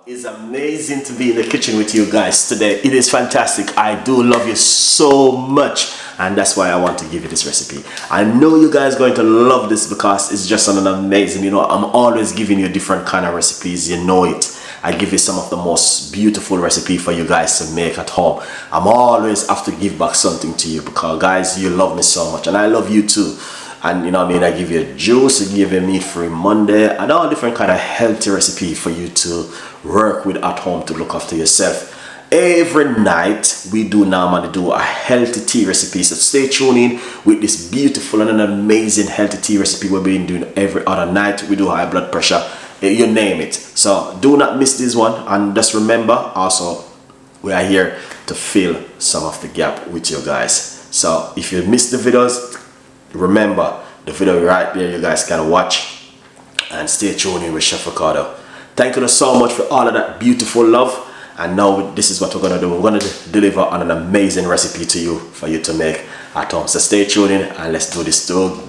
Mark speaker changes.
Speaker 1: It's amazing to be in the kitchen with you guys today. It is fantastic. I do love you so much, and that's why I want to give you this recipe. I know you guys are going to love this because it's just an amazing, I'm always giving you different kind of recipes, you know it. I give you some of the most beautiful recipe for you guys to make at home. I'm always have to give back something to you because guys, you love me so much and I love you too. And I give you juice, I give you meat-free Monday, and all different kind of healthy recipe for you to work with at home to look after yourself. Every night we do normally do a healthy tea recipe, so stay tuned in with this beautiful and an amazing healthy tea recipe we've been doing every other night. We do high blood pressure, you name it. So do not miss this one, and just remember also we are here to fill some of the gap with you guys. So if you missed the videos, remember the video right there, you guys can watch and stay tuned in with Chef Ricardo. Thank you so much for all of that beautiful love, and now this is what we're gonna do. We're gonna deliver on an amazing recipe to you for you to make at home. So stay tuned in and let's do this together.